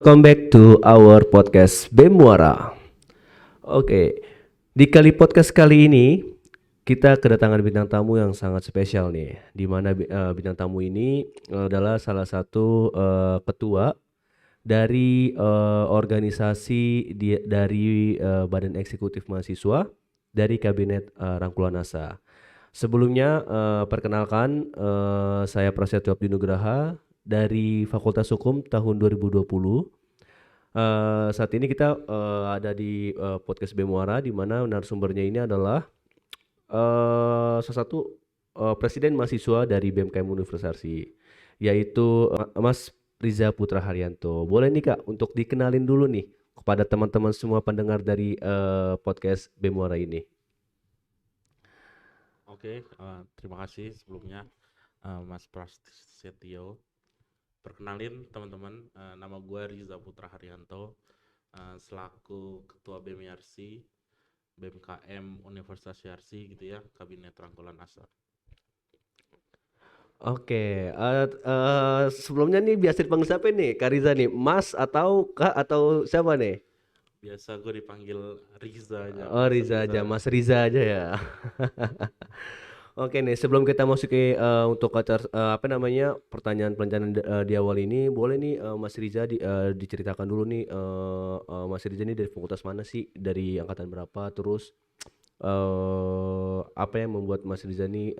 Welcome back to our podcast BEM Muara. Oke, di kali podcast kali ini kita kedatangan bintang tamu yang sangat spesial nih. Di mana bintang tamu ini adalah salah satu ketua dari organisasi dari Badan Eksekutif Mahasiswa dari Kabinet Rangkulan NASA. Sebelumnya perkenalkan saya Prasetyo Abdi Nugraha dari Fakultas Hukum tahun 2020. Saat ini kita ada di podcast Bemuara di mana narasumbernya ini adalah salah satu presiden mahasiswa dari BMKM Universitas Arsi, yaitu Mas Riza Putra Haryanto. Boleh nih Kak untuk dikenalin dulu nih kepada teman-teman semua pendengar dari podcast Bemuara ini. Oke, terima kasih sebelumnya Mas Prasetyo. Perkenalin teman-teman, nama gue Riza Putra Haryanto, selaku Ketua BMRC, BMKM Universitas Yarsi gitu ya, Kabinet Rangkulan NASA. Oke, sebelumnya nih biasa dipanggil siapa nih? Kak Riza nih, Mas atau Kak atau siapa nih? Biasa gue dipanggil Riza aja, Oh Mas Riza aja, Riza. Mas Riza aja ya. Oke nih, sebelum kita masuk ke untuk apa namanya pertanyaan-pertanyaan di awal ini, boleh nih Mas Riza diceritakan dulu nih Mas Riza ini dari fakultas mana sih, dari angkatan berapa, terus apa yang membuat Mas Riza ini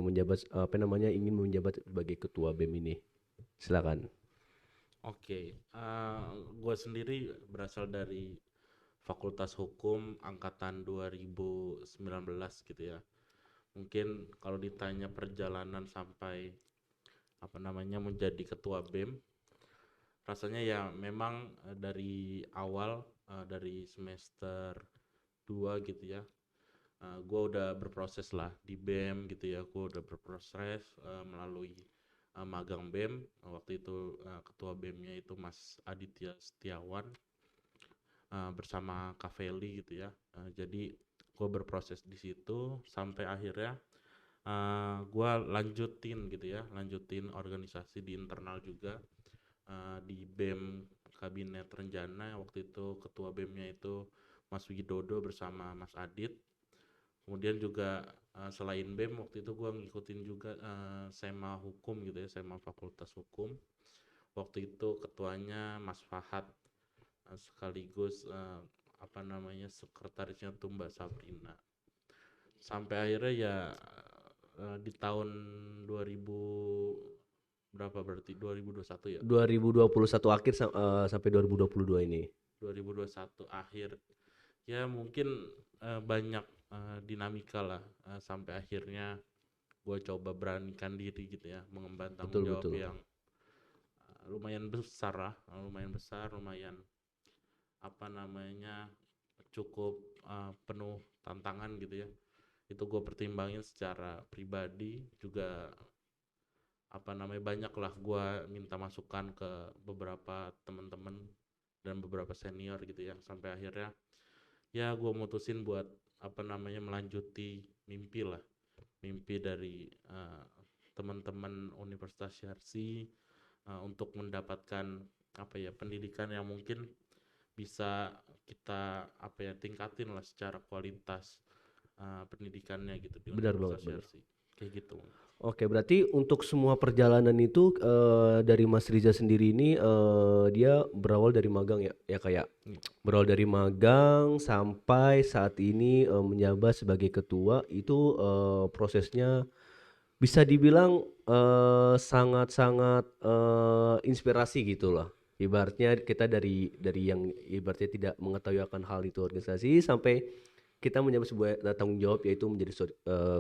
menjabat apa namanya ingin menjabat sebagai ketua BEM ini? Silakan. Oke, gue sendiri berasal dari Fakultas Hukum Angkatan 2019 gitu ya. Mungkin kalau ditanya perjalanan sampai menjadi ketua BEM, rasanya ya memang dari awal dari semester 2 gitu ya, gue udah berproses lah di BEM gitu ya. Gue udah berproses melalui magang BEM. Waktu itu ketua BEM-nya itu Mas Aditya Setiawan bersama Kak Feli gitu ya. Jadi gue berproses di situ sampai akhirnya gue lanjutin organisasi di internal juga, di BEM Kabinet Renjana. Waktu itu ketua BEM-nya itu Mas Widodo bersama Mas Adit. Kemudian juga selain BEM waktu itu gue ngikutin juga SEMA Hukum gitu ya, SEMA Fakultas Hukum. Waktu itu ketuanya Mas Fahad, sekaligus sekretarisnya tuh Mbak Sabrina. Sampai akhirnya ya di tahun 2000 berapa berarti 2021 ya, 2021 akhir sampai 2022 ini. 2021 akhir ya mungkin banyak dinamika lah, sampai akhirnya gue coba beranikan diri gitu ya, mengemban tanggung Betul jawab betul. yang lumayan besar lah, lumayan cukup penuh tantangan gitu ya. Itu gue pertimbangin secara pribadi juga, banyak lah gue minta masukan ke beberapa teman-teman dan beberapa senior gitu ya, sampai akhirnya ya gue mutusin buat melanjuti mimpi dari teman-teman Universitas Yarsi, untuk mendapatkan pendidikan yang mungkin bisa kita tingkatin lah secara kualitas pendidikannya gitu di Benar banget, Universitas benar. Yarsi kayak gitu. Oke, berarti untuk semua perjalanan itu dari Mas Riza sendiri ini dia berawal dari magang ya, ya kayak berawal dari magang sampai saat ini menjabat sebagai ketua itu prosesnya bisa dibilang sangat-sangat inspirasi gitulah. Ibaratnya kita dari yang ibaratnya tidak mengetahui akan hal itu organisasi sampai kita menjabat sebuah tanggung jawab yaitu menjadi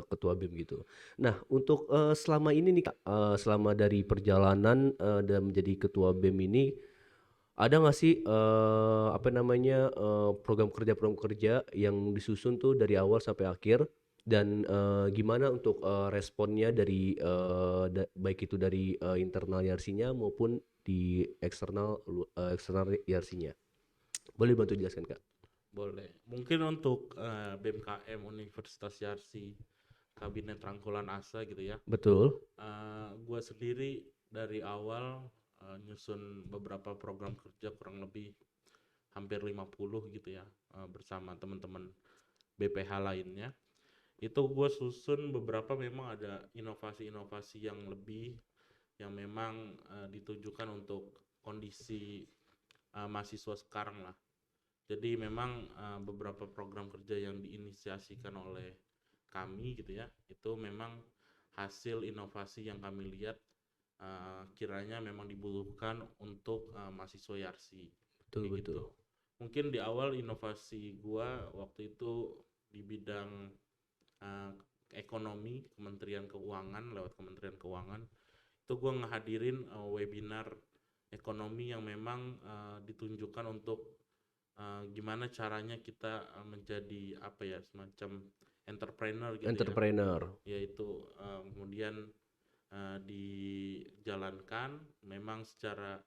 ketua BEM gitu. Nah, untuk selama ini nih Kak, selama dari perjalanan dan menjadi ketua BEM ini ada nggak sih program kerja yang disusun tuh dari awal sampai akhir dan gimana untuk responnya dari baik itu dari internal YRC-nya maupun di eksternal YRC-nya. Boleh bantu jelaskan Kak? Boleh. Mungkin untuk BMKM Universitas Yarsi Kabinet Rangkulan Asa gitu ya. Betul. Gue sendiri dari awal nyusun beberapa program kerja kurang lebih hampir 50 gitu ya, bersama teman-teman BPH lainnya. Itu gue susun beberapa memang ada inovasi-inovasi yang lebih yang memang ditujukan untuk kondisi mahasiswa sekarang lah. Jadi memang beberapa program kerja yang diinisiasikan oleh kami gitu ya, itu memang hasil inovasi yang kami lihat kiranya memang dibutuhkan untuk mahasiswa Yarsi Betul kayak betul. gitu. Mungkin di awal inovasi gua waktu itu di bidang uh, ekonomi, Kementerian Keuangan, lewat Kementerian Keuangan itu gua ngehadirin webinar ekonomi yang memang ditunjukkan untuk gimana caranya kita menjadi apa ya, semacam entrepreneur gitu ya, Entrepreneur. yaitu kemudian dijalankan memang secara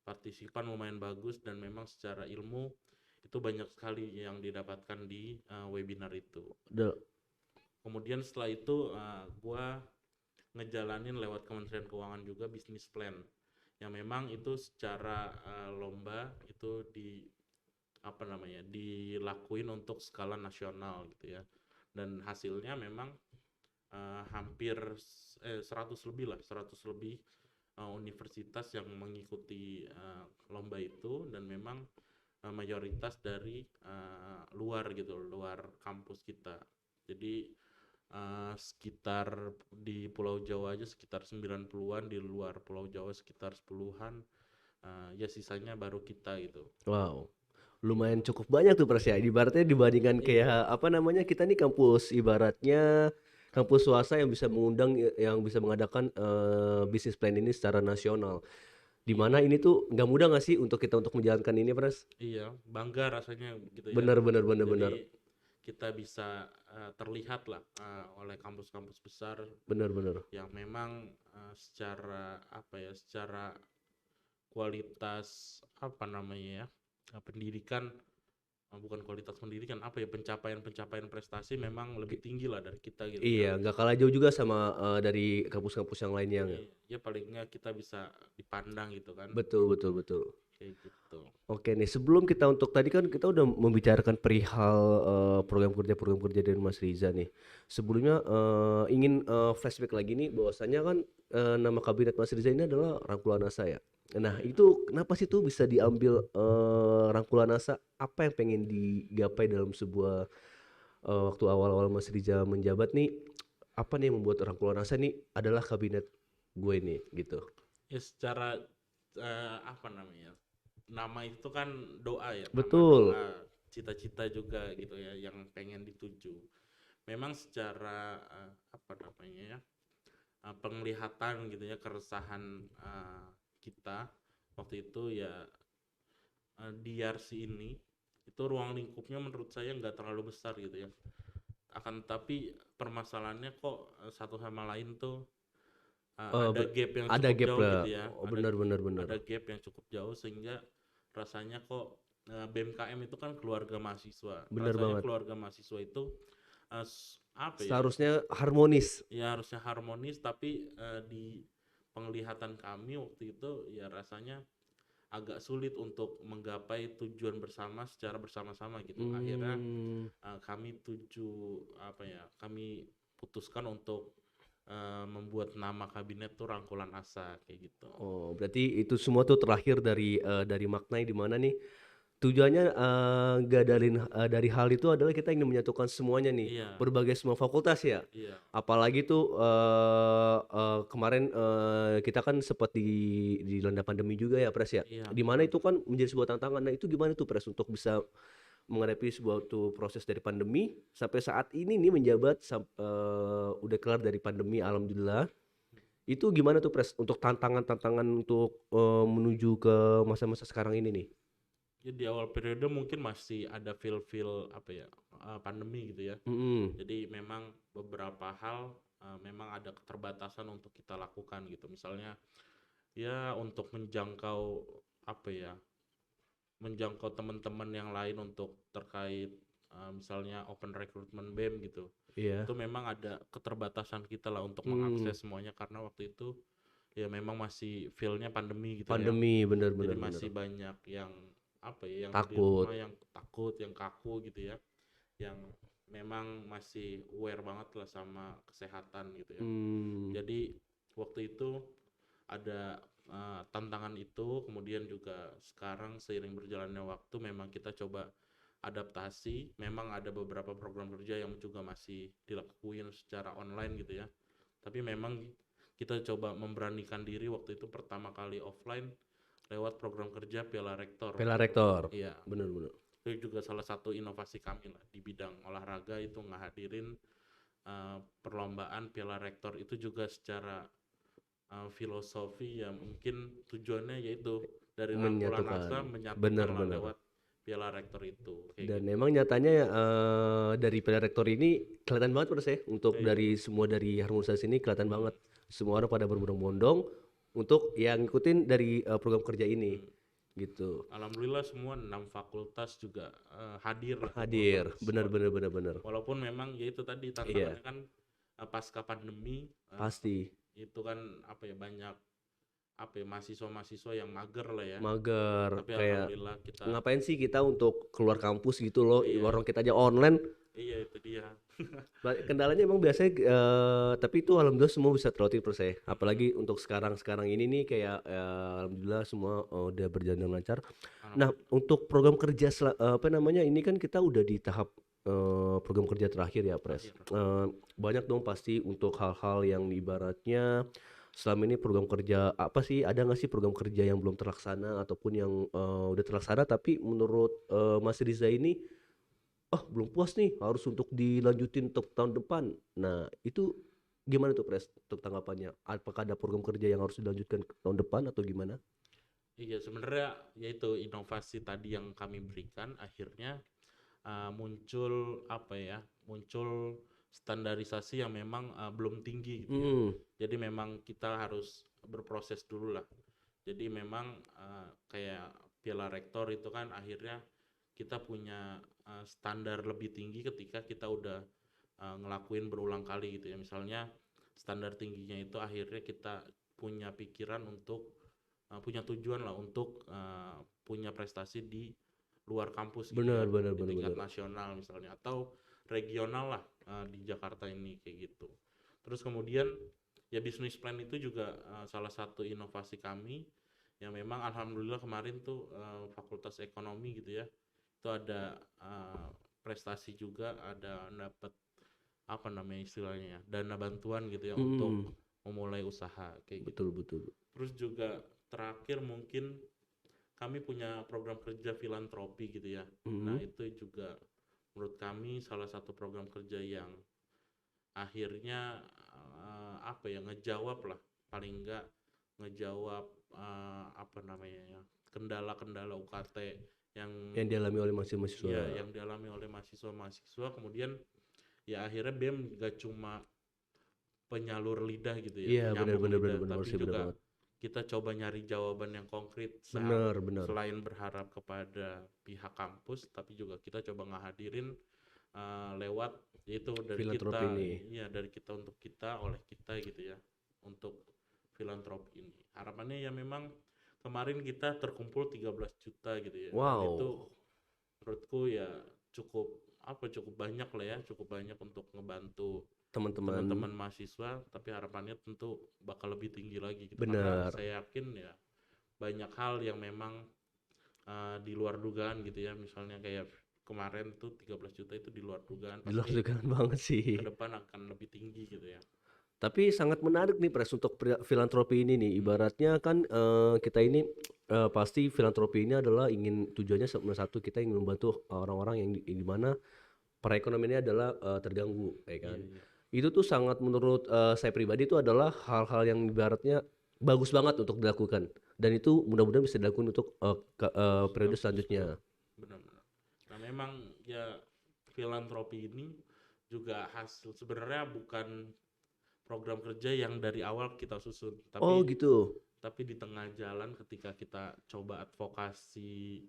partisipan lumayan bagus dan memang secara ilmu itu banyak sekali yang didapatkan di webinar itu. The, Kemudian setelah itu gue ngejalanin lewat Kementerian Keuangan juga bisnis plan yang memang itu secara lomba itu di apa namanya dilakuin untuk skala nasional gitu ya, dan hasilnya memang hampir 100 lebih lah, 100 lebih universitas yang mengikuti lomba itu, dan memang mayoritas dari luar gitu, luar kampus kita. Jadi sekitar di Pulau Jawa aja sekitar 90-an, di luar Pulau Jawa sekitar 10-an, ya sisanya baru kita gitu. wow. Lumayan cukup banyak tuh Pras ya. Ibaratnya dibandingkan Iya, kayak apa namanya kita nih kampus ibaratnya kampus swasta yang bisa mengundang yang bisa mengadakan bisnis plan ini secara nasional. Dimana iya, ini tuh nggak mudah nggak sih untuk kita untuk menjalankan ini Pras? iya, bangga rasanya gitu ya. Bener bener bener Jadi bener kita bisa terlihat lah oleh kampus-kampus besar bener bener. yang memang secara apa ya, secara kualitas apa namanya ya, pendidikan, bukan kualitas pendidikan, apa ya, pencapaian prestasi memang lebih tinggi lah dari kita gitu ya. Iya, nggak kalah jauh juga sama dari kampus-kampus yang lainnya. Ya palingnya kita bisa dipandang gitu kan, Betul betul betul. kayak gitu. Oke nih, sebelum kita untuk tadi kan kita udah membicarakan perihal program kerja dari Mas Riza nih. Sebelumnya ingin flashback lagi nih bahwasannya kan nama kabinet Mas Riza ini adalah Rangkulanasa ya. Nah, Iya. itu kenapa sih tuh bisa diambil Rangkulanasa? Apa yang pengen digapai dalam sebuah waktu awal-awal Mas Riza menjabat nih? Apa nih yang membuat Rangkulanasa nih adalah kabinet gue nih gitu. Ya secara apa namanya, nama itu kan doa ya, nama Betul. doa, cita-cita juga gitu ya yang pengen dituju. Memang secara apa namanya ya, penglihatan gitu ya, keresahan kita waktu itu ya, di RC ini itu ruang lingkupnya menurut saya nggak terlalu besar gitu ya. Akan tetapi permasalahannya kok satu sama lain tuh Eh, ada ber- gap yang ada cukup gap jauh lah. gitu ya. Oh, benar benar benar. Ada gap yang cukup jauh sehingga rasanya kok BMKM itu kan keluarga mahasiswa. Benar Rasanya banget. keluarga mahasiswa itu apa ya? Seharusnya harmonis. Ya harusnya harmonis, tapi di penglihatan kami waktu itu ya rasanya agak sulit untuk menggapai tujuan bersama secara bersama-sama gitu. Akhirnya Hmm. kami apa ya? Kami putuskan untuk membuat nama kabinet tuh Rangkulan Asa kayak gitu. Oh, berarti itu semua tuh terlahir dari makna yang di mana nih tujuannya nggak dari hal itu adalah kita ingin menyatukan semuanya nih Iya, berbagai semua fakultas ya. iya, Apalagi tuh kemarin kita kan sempat dilanda pandemi juga ya Pres ya. iya, Di mana betul. itu kan menjadi sebuah tantangan. Nah, itu gimana tuh Pres untuk bisa menghadapi sebuah tuh proses dari pandemi sampai saat ini nih menjabat udah kelar dari pandemi alhamdulillah. Itu gimana tuh Pres untuk tantangan-tantangan untuk menuju ke masa-masa sekarang ini nih? Ya di awal periode mungkin masih ada feel-feel apa ya, pandemi gitu ya. Mm-mm. Jadi memang beberapa hal memang ada keterbatasan untuk kita lakukan gitu. Misalnya ya untuk menjangkau apa ya, menjangkau teman-teman yang lain untuk terkait misalnya open recruitment BEM gitu. Iya. Itu memang ada keterbatasan kita lah untuk Hmm. mengakses semuanya karena waktu itu ya memang masih feel-nya pandemi gitu ya. Pandemi, bener Jadi bener bener. masih banyak yang apa ya, yang di Takut. rumah yang takut, yang kaku gitu ya, yang memang masih aware banget lah sama kesehatan gitu ya. Hmm, Jadi waktu itu ada tantangan itu, kemudian juga sekarang seiring berjalannya waktu memang kita coba adaptasi. Memang ada beberapa program kerja yang juga masih dilakuin secara online gitu ya. Tapi memang kita coba memberanikan diri waktu itu pertama kali offline lewat program kerja Piala Rektor Piala waktu itu. Rektor, Iya, bener bener. itu juga salah satu inovasi kami lah di bidang olahraga, itu ngehadirin perlombaan Piala Rektor itu juga secara filosofi ya, mungkin tujuannya yaitu dari Rangkulan Menyatukan, Asa bener menyatukan lah bener. lewat Piala Rektor itu kayak Dan gitu. memang nyatanya dari Piala Rektor ini kelihatan banget pada saya, untuk Iya, dari semua dari harmonisasi ini kelihatan hmm, banget. Semua orang pada berbondong-bondong untuk yang ngikutin dari program kerja ini hmm. gitu. Alhamdulillah semua 6 fakultas juga hadir lah, Hadir, bener walaupun bener bener bener. walaupun memang ya itu tadi Iya, tantangannya kan pasca pandemi, pasti. itu kan apa ya, banyak apa ya, mahasiswa-mahasiswa yang mager lah ya. Mager, Tapi kayak alhamdulillah kita, ngapain sih kita untuk keluar kampus gitu loh, iya, orang kita aja online. iya itu dia. Kendalanya emang biasanya tapi itu alhamdulillah semua bisa terlatih terus ya. Mm-mm. Apalagi untuk sekarang ini nih kayak alhamdulillah semua udah berjalan dengan lancar. Nah, Alhamdulillah. untuk program kerja apa namanya, ini kan kita udah di tahap program kerja terakhir ya, Pres. Terakhir. Banyak dong pasti untuk hal-hal yang ibaratnya selama ini program kerja apa sih, ada nggak sih program kerja yang belum terlaksana ataupun yang udah terlaksana tapi menurut Mas Riza ini, oh belum puas nih, harus untuk dilanjutin untuk tahun depan. Nah itu gimana tuh Pres untuk tanggapannya? Apakah ada program kerja yang harus dilanjutkan ke tahun depan atau gimana? Iya sebenarnya yaitu inovasi tadi yang kami berikan, akhirnya muncul apa ya, muncul standarisasi yang memang belum tinggi gitu ya. Hmm, Jadi memang kita harus berproses dulu lah. Jadi memang kayak Piala Rektor itu kan akhirnya kita punya standar lebih tinggi ketika kita udah ngelakuin berulang kali gitu ya. Misalnya standar tingginya itu akhirnya kita punya pikiran untuk punya tujuan lah untuk punya prestasi di luar kampus gitu benar ya, benar di benar tingkat benar. nasional misalnya atau regional lah, di Jakarta ini kayak gitu. Terus kemudian ya bisnis plan itu juga salah satu inovasi kami yang memang alhamdulillah kemarin tuh Fakultas Ekonomi gitu ya, itu ada prestasi juga, ada dapat apa namanya istilahnya ya, dana bantuan gitu ya untuk Hmm, memulai usaha kayak betul gitu. betul. Terus juga terakhir mungkin kami punya program kerja filantropi gitu ya. Hmm, Nah, itu juga menurut kami salah satu program kerja yang akhirnya apa ya, ngejawab lah, paling enggak ngejawab apa namanya ya, kendala-kendala UKT yang yang dialami oleh mahasiswa. ya yang dialami oleh mahasiswa-mahasiswa. Kemudian ya akhirnya BEM gak cuma penyalur lidah gitu ya, Iya benar penyambung benar benar lidah, benar tapi sih, benar juga banget. kita coba nyari jawaban yang konkret. Benar benar. Selain berharap kepada pihak kampus, tapi juga kita coba ngehadirin lewat yaitu dari Filantropi kita, ini. ya dari kita untuk kita, oleh kita gitu ya, untuk filantropi ini. Harapannya ya memang kemarin kita terkumpul 13 juta gitu ya, dan itu Wow, menurutku ya cukup apa, cukup banyak lah ya, cukup banyak untuk ngebantu teman-teman, teman-teman mahasiswa, tapi harapannya tentu bakal lebih tinggi lagi gitu, karena benar. saya yakin ya banyak hal yang memang di luar dugaan gitu ya, misalnya kayak kemarin tuh 13 juta itu di luar dugaan, Di luar pasti dugaan banget sih. ke depan akan lebih tinggi gitu ya. Tapi sangat menarik nih Pres untuk filantropi ini nih. Hmm, Ibaratnya kan kita ini pasti filantropi ini adalah ingin tujuannya nomor satu, kita ingin membantu orang-orang yang di mana perekonomiannya adalah terganggu, ya iya kan. iya. Itu tuh sangat menurut saya pribadi itu adalah hal-hal yang ibaratnya bagus banget untuk dilakukan. Dan itu mudah-mudahan bisa dilakukan untuk periode Kampus kedua, selanjutnya. benar-benar. Nah memang ya filantropi ini juga hasil sebenarnya bukan program kerja yang dari awal kita susun, Oh tapi gitu. di tengah jalan ketika kita coba advokasi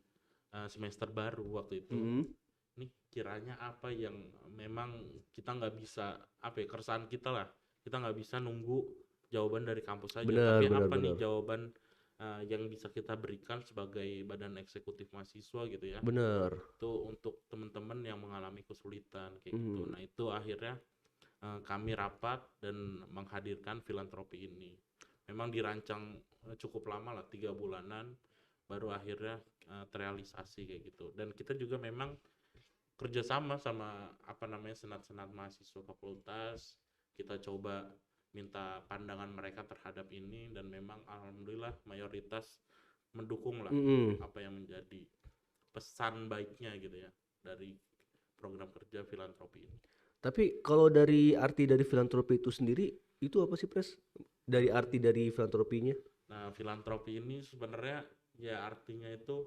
semester baru waktu itu, Mm-mm. ini kiranya apa yang memang kita nggak bisa, apa ya, keresahan kita lah, kita nggak bisa nunggu jawaban dari kampus saja, Benar, tapi benar, apa nih benar. jawaban yang bisa kita berikan sebagai badan eksekutif mahasiswa gitu ya. Benar. Itu untuk teman-teman yang mengalami kesulitan kayak gitu. Hmm. Nah, itu akhirnya kami rapat dan menghadirkan filantropi ini. Memang dirancang cukup lama lah, 3 bulanan, baru akhirnya terrealisasi kayak gitu. Dan kita juga memang kerjasama sama apa namanya senat-senat mahasiswa fakultas. Kita coba minta pandangan mereka terhadap ini dan memang alhamdulillah mayoritas mendukung lah Mm-mm. apa yang menjadi pesan baiknya gitu ya dari program kerja filantropi ini. Tapi kalau dari arti dari filantropi itu sendiri, itu apa sih, Pres? Dari arti dari filantropinya? Nah, filantropi ini sebenarnya ya artinya itu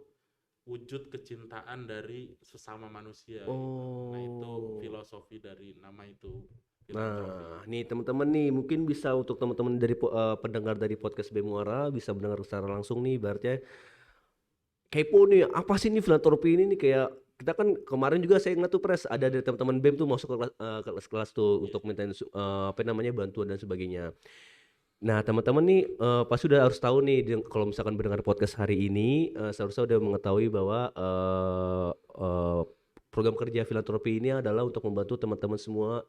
wujud kecintaan dari sesama manusia gitu. Nah, itu Oh. filosofi dari nama itu filantropi. Nah, nih teman-teman nih mungkin bisa untuk teman-teman dari pendengar dari podcast Bemuara bisa mendengar secara langsung nih, berarti kepo nih apa sih nih filantropi ini nih, kayak kita kan kemarin juga saya ingat tuh Pres ada dari teman-teman BEM tuh masuk ke kelas-kelas tuh Iya, untuk iya. mintain apa namanya bantuan dan sebagainya. Nah, teman-teman nih pasti udah harus tahu nih kalau misalkan mendengar podcast hari ini seharusnya udah mengetahui bahwa program kerja filantropi ini adalah untuk membantu teman-teman semua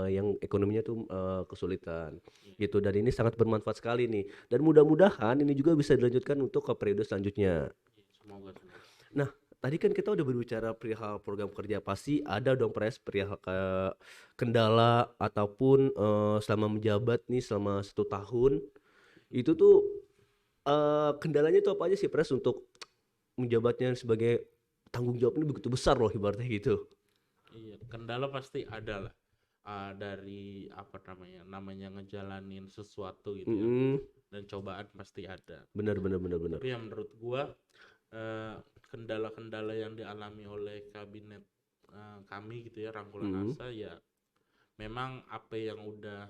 yang ekonominya tuh kesulitan Iya, gitu, dan ini sangat bermanfaat sekali nih, dan mudah-mudahan ini juga bisa dilanjutkan untuk ke periode selanjutnya. iya. Semoga, semoga. Nah, tadi kan kita udah berbicara perihal program kerja, pasti ada dong Pres perihal kendala ataupun selama menjabat nih selama 1 tahun itu tuh kendalanya itu apa aja sih Pres untuk menjabatnya sebagai tanggung jawab ini begitu besar loh ibaratnya gitu. Iya, kendala pasti ada lah. Dari apa namanya, namanya ngejalanin sesuatu gitu ya. Mm-mm. Dan cobaan pasti ada. Benar, benar, benar, benar. Tapi yang menurut gua eh, kendala-kendala yang dialami oleh kabinet kami gitu ya, Rangkulan Mm-mm. Asa ya memang apa yang udah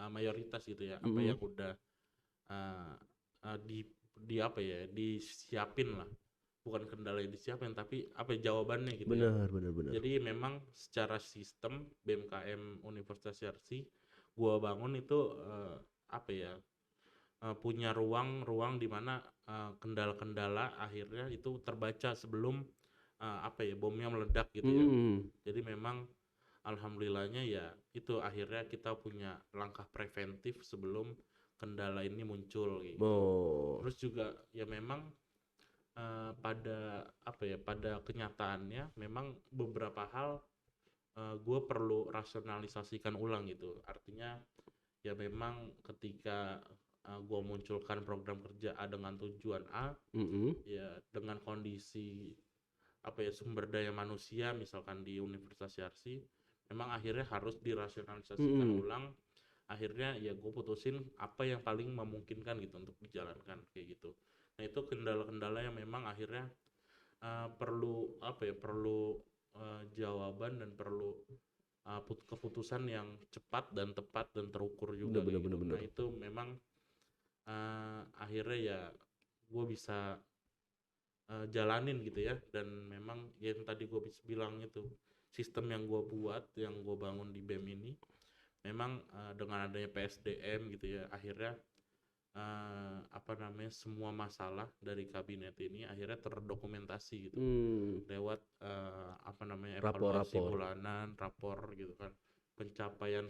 mayoritas gitu ya, apa Mm-mm. yang udah eh, di apa ya, disiapin lah. Bukan kendala yang disiapin, tapi apa ya, jawabannya gitu ya. Benar, benar, benar. Jadi memang secara sistem BMKM Universitas Yarsi gua bangun itu apa ya, punya ruang-ruang di mana kendala-kendala akhirnya itu terbaca sebelum apa ya, bomnya meledak gitu ya. Mm-mm. Jadi memang alhamdulillahnya ya itu akhirnya kita punya langkah preventif sebelum kendala ini muncul gitu. Oh. Terus juga ya memang pada apa ya, pada kenyataannya memang beberapa hal gue perlu rasionalisasikan ulang gitu. Artinya ya memang ketika gue munculkan program kerja A dengan tujuan A, Mm-mm. ya dengan kondisi apa ya, sumber daya manusia misalkan di Universitas Yarsi memang akhirnya harus dirasionalisasikan Mm-mm. ulang. Akhirnya ya gue putusin apa yang paling memungkinkan gitu untuk dijalankan kayak gitu. Nah, itu kendala-kendala yang memang akhirnya perlu apa ya, perlu jawaban dan perlu keputusan yang cepat dan tepat dan terukur Benar, juga benar, kayak benar, gitu. benar. Nah, itu memang akhirnya ya gue bisa jalanin gitu ya, dan memang ya yang tadi gue bilang itu sistem yang gue buat, yang gue bangun di BEM ini memang dengan adanya PSDM gitu ya, akhirnya apa namanya, semua masalah dari kabinet ini akhirnya terdokumentasi gitu Hmm. lewat apa namanya, evaluasi Rapor-rapor. bulanan, rapor gitu kan, pencapaian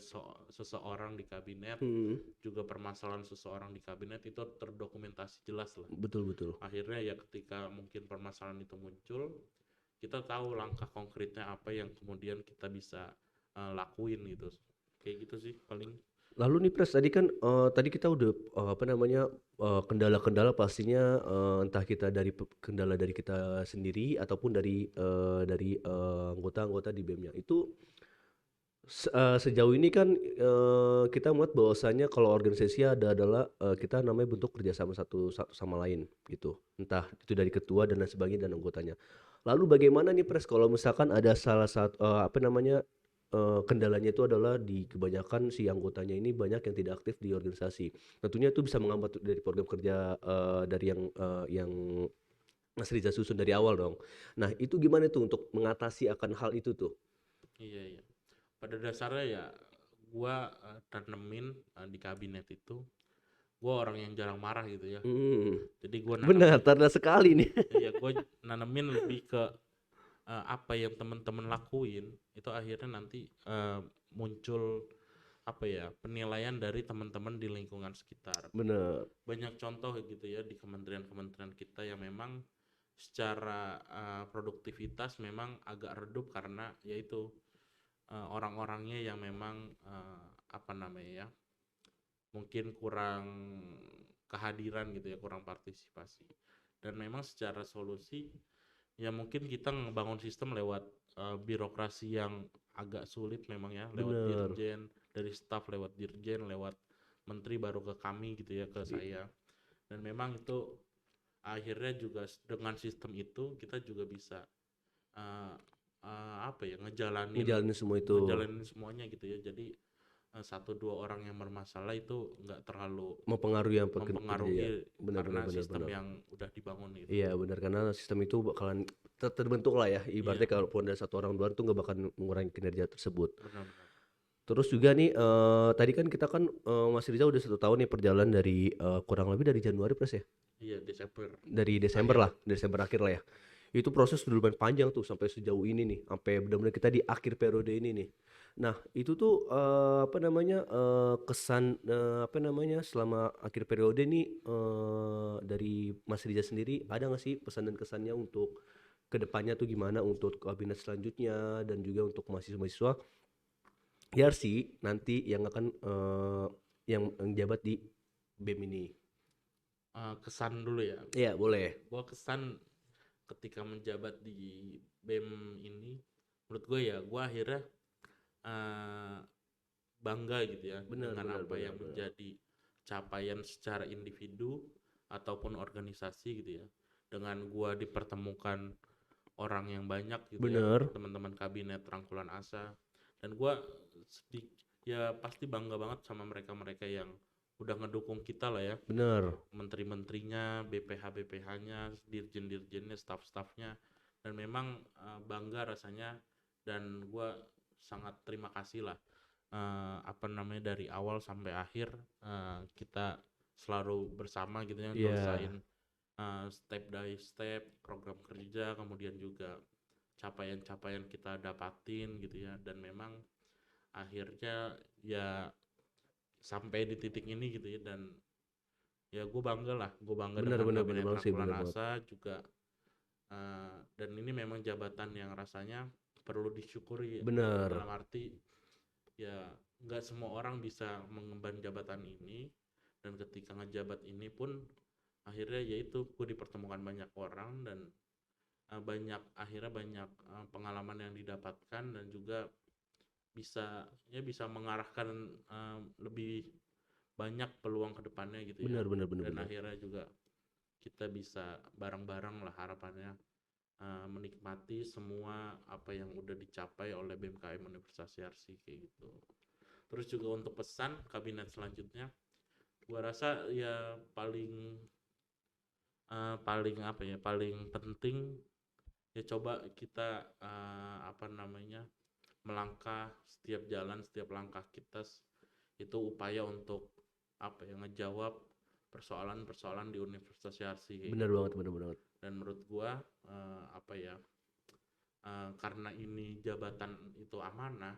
seseorang di kabinet, Hmm. juga permasalahan seseorang di kabinet itu terdokumentasi jelas lah. Betul, betul. Akhirnya ya ketika mungkin permasalahan itu muncul, kita tahu langkah konkretnya apa yang kemudian kita bisa lakuin gitu. Kayak gitu sih paling. Lalu nih Pres, tadi kan tadi kita udah apa namanya kendala-kendala pastinya entah kita dari kendala dari kita sendiri ataupun dari anggota-anggota di BEM-nya. Itu sejauh ini kan kita melihat bahwasanya kalau organisasi adalah kita namanya bentuk kerjasama satu sama lain gitu. Entah itu dari ketua dan lain sebagainya dan anggotanya. Lalu bagaimana nih Pres kalau misalkan ada salah satu apa namanya kendalanya itu adalah di kebanyakan si anggotanya ini banyak yang tidak aktif di organisasi. Tentunya itu bisa menghambat dari program kerja dari yang Mas Riza susun dari awal dong. Nah, itu gimana tuh untuk mengatasi akan hal itu tuh? Iya, iya. Pada dasarnya ya gua tanemin di kabinet itu gue orang yang jarang marah gitu ya. Hmm. Jadi gue Benar, nanemin, cerdas sekali nih. ya gue nanemin lebih ke apa yang teman-teman lakuin itu akhirnya nanti muncul apa ya penilaian dari teman-teman di lingkungan sekitar. Benar. Banyak contoh gitu ya di kementerian-kementerian kita yang memang secara produktivitas memang agak redup karena yaitu orang-orangnya yang memang apa namanya ya mungkin kurang kehadiran gitu ya, kurang partisipasi. Dan memang secara solusi ya mungkin kita ngebangun sistem lewat birokrasi yang agak sulit memang ya, lewat Benar. dirjen, dari staf lewat dirjen, lewat menteri baru ke kami gitu ya, ke saya. Dan memang itu akhirnya juga dengan sistem itu kita juga bisa uh, apa ya Ngejalanin semua itu. ngejalanin semuanya gitu ya. Jadi satu dua orang yang bermasalah itu nggak terlalu Mempengaruhi yang pekerja ya. mempengaruhi Benar, benar, karena benar, sistem benar. yang udah dibangun gitu. Iya benar, karena sistem itu bakalan terbentuk lah ya. Iya, Ibaratnya kalaupun ada satu orang doang tuh nggak bakal mengurangi kinerja tersebut. benar-benar. Terus juga nih tadi kan kita kan Mas Riza udah 1 tahun nih perjalanan dari kurang lebih dari Januari plus ya. Iya, Desember Dari Desember akhir. lah, Desember akhir lah ya. Itu proses udah lumayan panjang tuh sampai sejauh ini nih, sampai benar-benar kita di akhir periode ini nih. Nah, itu tuh apa namanya kesan apa namanya selama akhir periode nih dari Mas Riza sendiri ada nggak sih pesan dan kesannya untuk kedepannya tuh gimana untuk kabinet selanjutnya dan juga untuk mahasiswa-mahasiswa sih nanti yang akan yang menjabat di BEM ini. Kesan dulu ya. Iya, boleh. Gua kesan ketika menjabat di BEM ini, menurut gue ya, gue akhirnya eh, bangga gitu ya Benar, dengan benar, apa benar, yang benar. menjadi capaian secara individu ataupun organisasi gitu ya. Dengan gue dipertemukan orang yang banyak gitu ya, Benar, teman-teman kabinet Rangkulan Asa, dan gue ya pasti bangga banget sama mereka-mereka yang udah ngedukung kita lah ya, benar. menteri-menterinya, BPH-BPH-nya, dirjen-dirjennya, staff-staffnya, dan memang bangga rasanya, dan gue sangat terima kasih lah apa namanya dari awal sampai akhir kita selalu bersama gitu ya Iya, nyelesain step by step program kerja, kemudian juga capaian-capaian kita dapatin gitu ya, dan memang akhirnya ya sampai di titik ini gitu ya, dan ya gue bangga benar, dengan benar, benar kabinet banget sih, Rangkulan benar banget. Asa juga dan ini memang jabatan yang rasanya perlu disyukuri ya, Benar, dalam arti ya nggak semua orang bisa mengemban jabatan ini, dan ketika ngejabat ini pun akhirnya yaitu gue dipertemukan banyak orang, dan akhirnya banyak pengalaman yang didapatkan, dan juga bisa mengarahkan lebih banyak peluang ke depannya gitu ya, benar, benar, benar, dan benar. akhirnya juga kita bisa bareng-bareng lah harapannya menikmati semua apa yang udah dicapai oleh BMKM Universitas Yarsi kayak gitu. Terus juga untuk pesan kabinet selanjutnya, gua rasa ya paling apa ya paling penting ya coba kita apa namanya melangkah setiap jalan, setiap langkah kita itu upaya untuk apa ya ngejawab persoalan-persoalan di Universitas Yarsi kayak Benar gitu. banget, benar banget. Dan menurut gua apa ya karena ini jabatan itu amanah,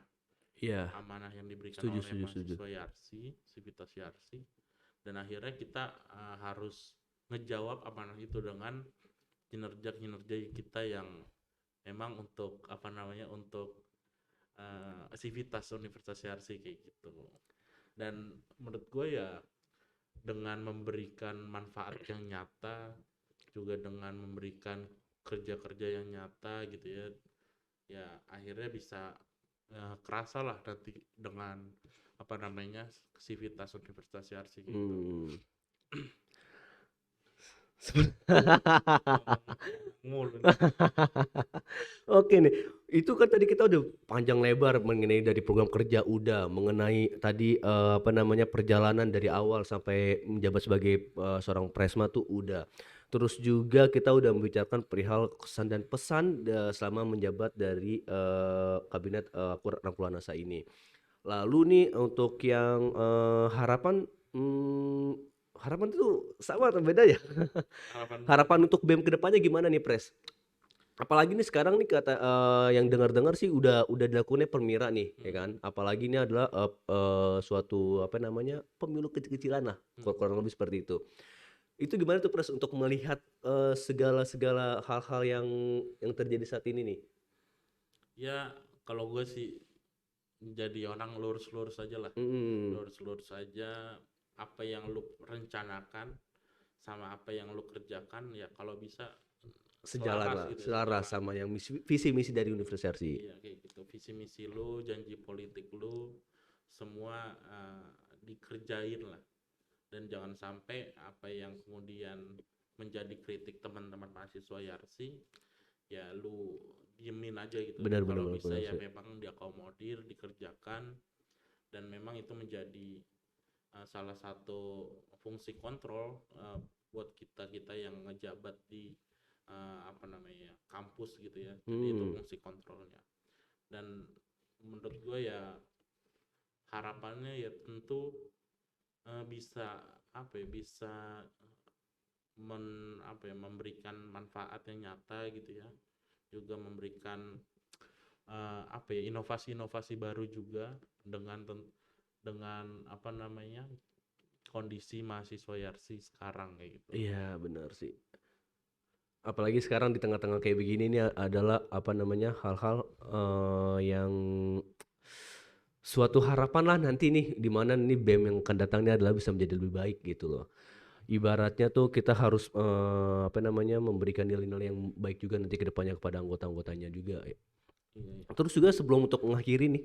Iya, amanah yang diberikan setuju, oleh setuju, setuju. mahasiswa Yarsi, Sivitas Yarsi, dan akhirnya kita harus ngejawab amanah itu dengan kinerja-kinerja kita yang memang untuk apa namanya untuk Sivitas Universitas Yarsi kayak gitu. Dan menurut gue ya dengan memberikan manfaat yang nyata, juga dengan memberikan kerja-kerja yang nyata gitu ya, ya akhirnya bisa kerasa lah nanti dengan apa namanya Sivitas Universitas Yarsi kayak gitu. Hmm. Ngomong mulu nih. Oke nih, itu kan tadi kita udah panjang lebar mengenai dari program kerja udah, mengenai tadi apa namanya perjalanan dari awal sampai menjabat sebagai seorang presma tuh udah. Terus juga kita udah membicarakan perihal kesan dan pesan selama menjabat dari kabinet Rangkulan Nasa ini. Lalu nih untuk yang harapan hmm, harapan itu sama atau beda ya? Harapan Harapan untuk BEM kedepannya gimana nih, Pres? Apalagi nih sekarang nih kata yang dengar-dengar sih udah dilakukannya Permira nih, ya kan. Apalagi ini adalah suatu apa namanya, pemilu kecil-kecilan lah, kurang lebih seperti itu. Itu gimana tuh Pres untuk melihat segala hal-hal yang terjadi saat ini nih? ya kalau gue sih jadi orang lurus-lurus aja lah, Mhm, lurus-lurus aja. Apa yang lu rencanakan sama apa yang lu kerjakan ya kalau bisa sejalan selaras lah, gitu ya, selaras sejalan. sama yang visi misi dari universitas. Iya kayak gitu, visi misi lu, janji politik lu, semua dikerjain lah. Dan jangan sampai apa yang kemudian menjadi kritik teman-teman mahasiswa Yarsi ya lu diemin aja gitu. Benar benar Kalau benar bisa benar ya sih. memang diakomodir, dikerjakan, dan memang itu menjadi salah satu fungsi kontrol buat kita yang ngejabat di apa namanya kampus gitu ya. Jadi itu Hmm, fungsi kontrolnya. Dan menurut gue ya harapannya ya tentu bisa apa ya, bisa memberikan manfaat yang nyata gitu ya, juga memberikan apa ya, inovasi-inovasi baru juga dengan apa namanya kondisi mahasiswa Yarsi sekarang kayak gitu. iya benar sih. Apalagi sekarang di tengah-tengah kayak begini ini adalah apa namanya hal-hal yang suatu harapan lah nanti nih di mana nih BEM yang akan datang ini adalah bisa menjadi lebih baik gitu loh. Ibaratnya tuh kita harus apa namanya memberikan nilai-nilai yang baik juga nanti ke depannya kepada anggota-anggotanya juga. Iya, iya. Terus juga sebelum untuk mengakhiri nih,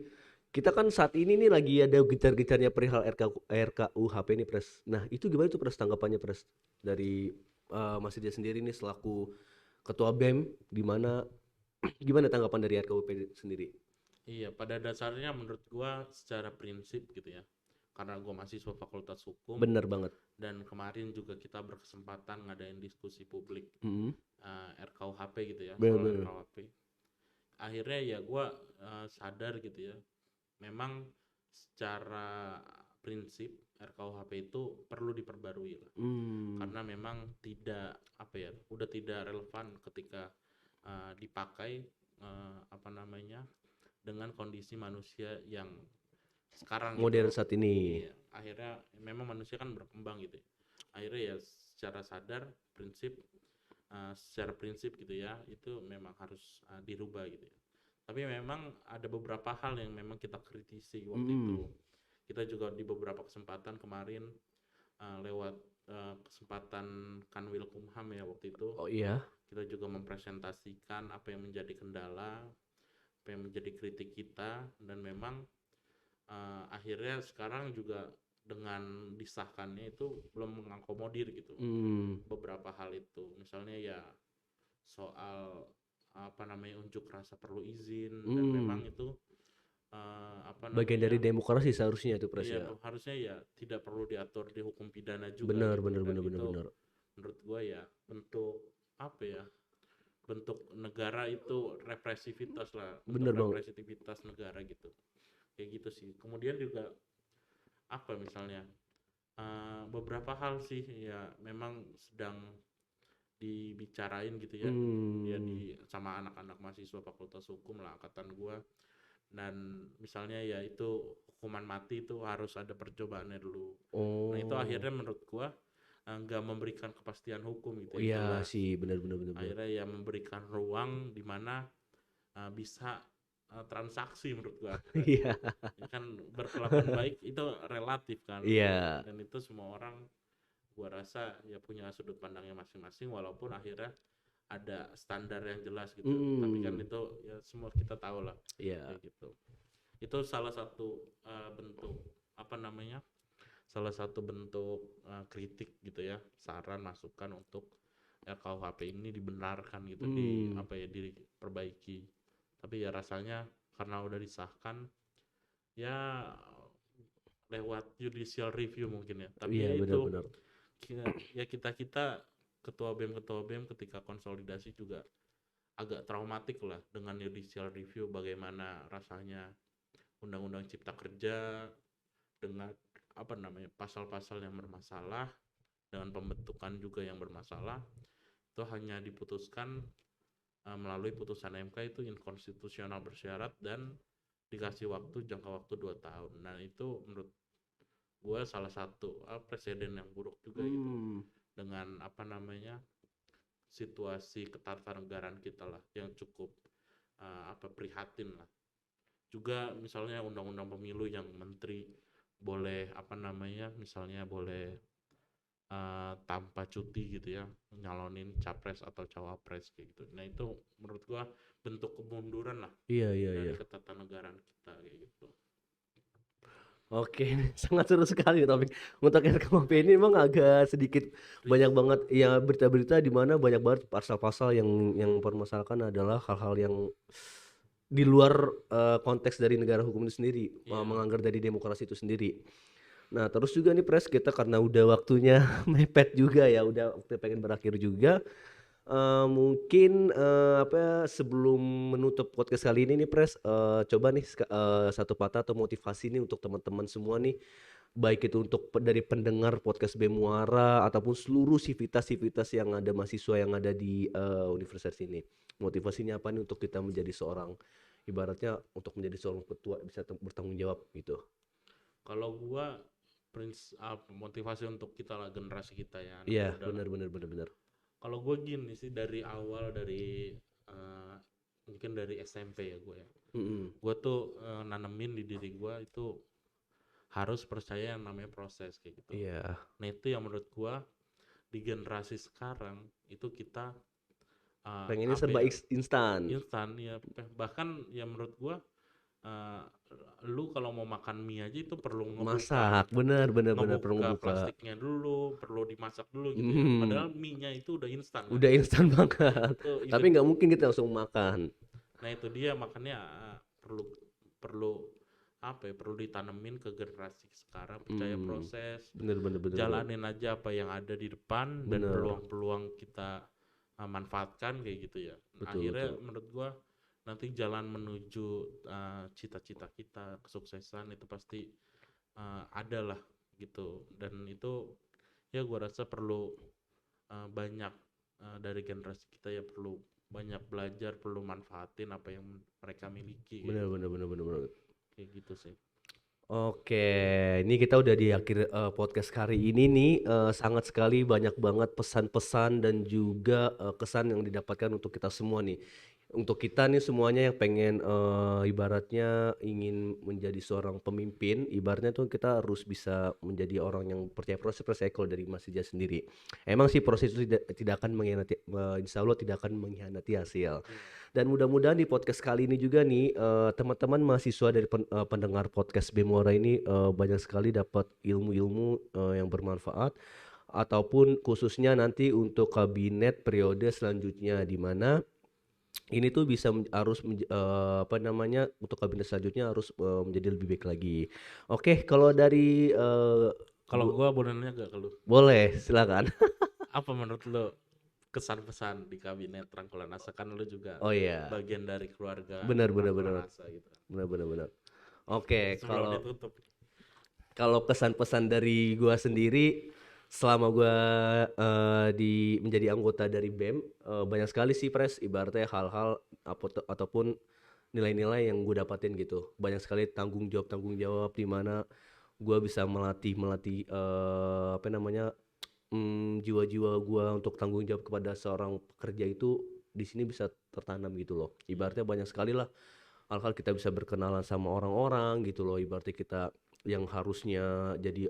kita kan saat ini nih lagi ada gencar-gencarnya perihal RKUHP nih Pres. Nah itu gimana tuh Pres tanggapannya Pres dari Mas Dia sendiri nih selaku Ketua BEM di mana gimana tanggapan dari RKUHP sendiri? Iya, pada dasarnya menurut gua secara prinsip gitu ya. Karena gua mahasiswa Fakultas Hukum Bener banget. dan kemarin juga kita berkesempatan ngadain diskusi publik Mm-mm. RKUHP gitu ya, soal Bener-bener. RKUHP. Akhirnya ya gua sadar gitu ya. Memang secara prinsip RKUHP itu perlu diperbarui lah. Hmm, Karena memang tidak apa ya, udah tidak relevan ketika dipakai apa namanya dengan kondisi manusia yang sekarang modern gitu. saat ini. Iya, akhirnya memang manusia kan berkembang gitu ya. Akhirnya ya secara sadar secara prinsip gitu ya, itu memang harus dirubah gitu ya. Tapi memang ada beberapa hal yang memang kita kritisi waktu Mm-mm. itu. Kita juga di beberapa kesempatan kemarin lewat kesempatan Kanwil Kumham ya waktu itu, Oh iya. kita juga mempresentasikan apa yang menjadi kendala, apa yang menjadi kritik kita, dan memang akhirnya sekarang juga dengan disahkannya itu belum mengakomodir gitu Hmm. beberapa hal itu. Misalnya ya soal apa namanya unjuk rasa perlu izin, dan Hmm. memang itu apa Bagian dari namanya demokrasi seharusnya itu Pres iya ya. harusnya ya tidak perlu diatur di hukum pidana juga Benar gitu. benar Dan benar benar itu benar. menurut gua ya bentuk apa ya, bentuk negara itu represivitas lah, bentuk Benar banget. represivitas negara gitu, kayak gitu sih. Kemudian juga apa misalnya beberapa hal sih ya memang sedang dibicarain gitu ya, ya Hmm. di sama anak-anak mahasiswa Fakultas Hukum lah angkatan gua. Dan misalnya ya itu hukuman mati itu harus ada percobaannya dulu. Nah itu Oh. akhirnya menurut gua nggak memberikan kepastian hukum Oh gitu yang iya jelas. sih, benar benar benar benar. Akhirnya ya memberikan ruang di mana bisa transaksi menurut gua. Iya. Ya kan berkelakuan baik itu relatif kan, Iya. dan itu semua orang gua rasa ya punya sudut pandangnya masing-masing, walaupun akhirnya ada standar yang jelas gitu. Tapi kan Hmm. itu ya semua kita tahu lah Iya. kayak gitu. Itu salah satu bentuk apa namanya, salah satu bentuk kritik gitu ya, saran masukan untuk RKUHP ini dibenarkan gitu, di Hmm. apa ya diperbaiki. Tapi ya rasanya karena udah disahkan ya lewat judicial review mungkin ya. Tapi Iya ya benar itu benar. ya kita ketua BEM ketika konsolidasi juga agak traumatik lah dengan judicial review, bagaimana rasanya undang-undang cipta kerja dengan apa namanya pasal-pasal yang bermasalah dengan pembentukan juga yang bermasalah, itu hanya diputuskan melalui putusan MK itu inkonstitusional bersyarat dan dikasih jangka waktu 2 tahun. Nah itu menurut gue salah satu presiden yang buruk juga gitu, dengan situasi ketatanegaraan kita lah yang cukup prihatin lah. Juga misalnya undang-undang pemilu yang menteri boleh misalnya boleh tanpa cuti gitu ya nyalonin capres atau cawapres kayak gitu. Nah itu menurut gua bentuk kemunduran lah Iya, iya, dari iya. ketatanegaraan kita kayak gitu. Oke, ini sangat seru sekali topik. Untuk RKUHP ini memang agak sedikit banyak banget ya berita-berita di mana banyak banget pasal-pasal yang mempermasalahkan adalah hal-hal yang di luar konteks dari negara hukum itu sendiri, Iya. melanggar dari demokrasi itu sendiri. Nah, terus juga nih Pres, kita karena udah waktunya mepet juga ya, udah waktu pengen berakhir juga. Mungkin sebelum menutup podcast kali ini nih Pres, coba nih satu patah atau motivasi nih untuk teman-teman semua nih, baik itu untuk dari pendengar podcast Bemuara ataupun seluruh sivitas-sivitas yang ada mahasiswa yang ada di universitas ini. Motivasinya apa nih untuk kita menjadi seorang, ibaratnya untuk menjadi seorang ketua bisa bertanggung jawab gitu. Kalau gua motivasi untuk kita lah, generasi kita ya, anak Iya, muda lah. benar. Kalau gue gini sih, dari awal mungkin dari SMP ya gue ya. Gue tuh nanemin di diri gue itu harus percaya yang namanya proses kayak gitu. Iya. Nah itu yang menurut gue di generasi sekarang itu kita Pengennya serba instan. instan ya, bahkan ya menurut gue lu kalau mau makan mie aja itu perlu Masak, bener perlu ngebuka ngebuka. plastiknya dulu, perlu dimasak dulu gitu ya. Padahal mie-nya itu udah instan kan. Udah instan Nah, banget. itu Tapi nggak mungkin kita langsung makan. Nah itu dia makanya perlu perlu perlu ditanemin ke generasi sekarang, percaya proses, Bener. jalanin aja apa yang ada di depan dan Bener. peluang-peluang kita manfaatkan kayak gitu ya. Akhirnya Betul. menurut gua nanti jalan menuju cita-cita kita, kesuksesan itu pasti ada lah gitu. Dan itu ya gua rasa perlu banyak dari generasi kita ya perlu banyak belajar, perlu manfaatin apa yang mereka miliki kayak gitu. Bener. Kayak gitu sih. Oke, ini kita udah di akhir podcast kali ini nih. Sangat sekali banyak banget pesan-pesan dan juga kesan yang didapatkan untuk kita semua nih. Untuk kita nih semuanya yang pengen ibaratnya ingin menjadi seorang pemimpin, ibaratnya tuh kita harus bisa menjadi orang yang percaya proses kalau dari Mas Ija sendiri. Emang sih proses itu tidak akan mengkhianati, insya Allah tidak akan mengkhianati hasil. Dan mudah-mudahan di podcast kali ini juga nih teman-teman mahasiswa dari pendengar podcast Bemuara ini banyak sekali dapat ilmu-ilmu yang bermanfaat, ataupun khususnya nanti untuk kabinet periode selanjutnya, di mana ini tuh bisa untuk kabinet selanjutnya harus menjadi lebih baik lagi. Oke, kalau dari Kalau gua boleh nanya gak ke lu? boleh, silakan. Apa menurut lu kesan pesan di kabinet Rangkulan Asa, kan lu juga Oh iya, bagian dari keluarga benar. Rangkulan Asa gitu kan. Benar. Oke, Sebelum ditutup. kalau pesan-pesan dari gua sendiri selama gua menjadi anggota dari BEM, banyak sekali sih Pres, ibaratnya hal-hal ataupun nilai-nilai yang gue dapatin gitu. Banyak sekali tanggung jawab di mana gua bisa melatih jiwa-jiwa gua untuk tanggung jawab kepada seorang pekerja itu di sini bisa tertanam gitu loh. Ibaratnya banyak sekali lah hal-hal kita bisa berkenalan sama orang-orang gitu loh. Ibaratnya kita yang harusnya jadi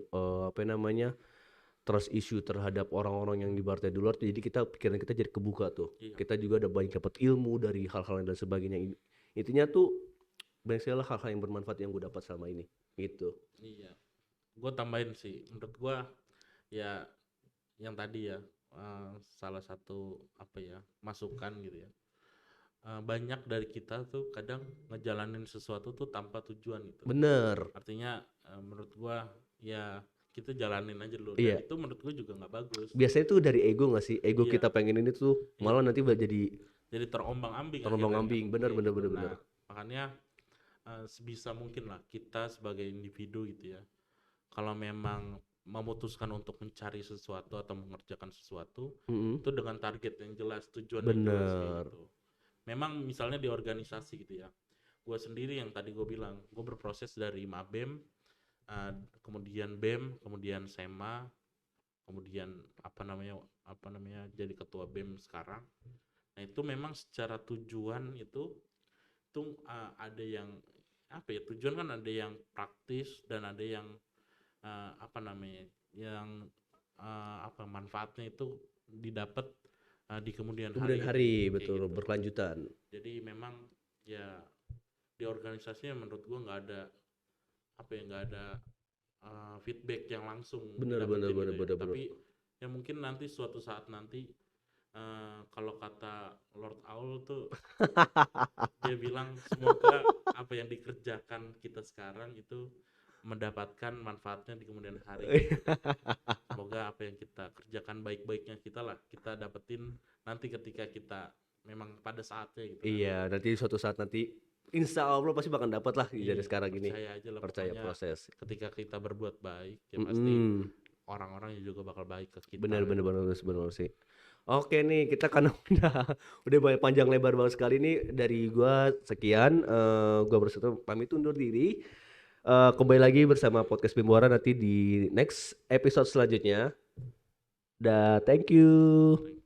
trust issue terhadap orang-orang yang ibaratnya di luar, jadi pikiran kita jadi kebuka tuh. Iya. Kita juga ada banyak dapat ilmu dari hal-hal dan sebagainya. Intinya tuh banyak sekali hal-hal yang bermanfaat yang gue dapat selama ini gitu. Iya. Gue tambahin sih, menurut gue ya yang tadi ya salah satu masukan gitu ya. Banyak dari kita tuh kadang ngejalanin sesuatu tuh tanpa tujuan gitu. Bener. Artinya menurut gue ya kita jalanin aja dulu. Iya. Dan itu menurut gue juga nggak bagus. Biasanya tuh dari ego gak sih? Ego Iya. kita pengen ini tuh malah nanti jadi terombang-ambing. Bener. Nah, makanya sebisa mungkin lah kita sebagai individu gitu ya, kalau memang memutuskan untuk mencari sesuatu atau mengerjakan sesuatu Mm-mm. itu dengan target yang jelas, tujuan yang jelas kayak Bener. gitu. Memang misalnya di organisasi gitu ya, gue sendiri yang tadi gue bilang, gue berproses dari Mabem, eh, kemudian BEM, kemudian SEMA, kemudian apa namanya jadi ketua BEM sekarang. Nah itu memang secara tujuan itu ada yang apa ya, tujuan kan ada yang praktis dan ada yang apa namanya yang apa manfaatnya itu didapat di kemudian Kemudian hari gitu hari, kayak betul, gitu. berkelanjutan. Jadi memang ya di organisasinya menurut gua nggak ada apa ya, nggak ada feedback yang langsung Bener, bener, didapetin bener, gitu ya. bener, bener. Tapi ya mungkin nanti suatu saat nanti kalau kata Lord Owl tuh dia bilang semoga apa yang dikerjakan kita sekarang itu mendapatkan manfaatnya di kemudian hari kayak gitu. Semoga apa yang kita kerjakan baik-baiknya kita lah kita dapetin nanti ketika kita memang pada saatnya gitu kan. Iya, nanti suatu saat nanti insya Allah pasti bakal dapat lah dari Iya, sekarang ini. percaya aja lah Percaya pokoknya proses. ketika kita berbuat baik ya pasti Mm-mm. orang-orang juga bakal baik ke Bener, kita bener, gitu. bener, bener sih. Oke nih, kita kan udah banyak panjang lebar banget sekali nih dari gua sekian. Gua bersetu pamit undur diri. Kembali lagi bersama podcast Bimuara nanti di next episode selanjutnya. Dah, thank you.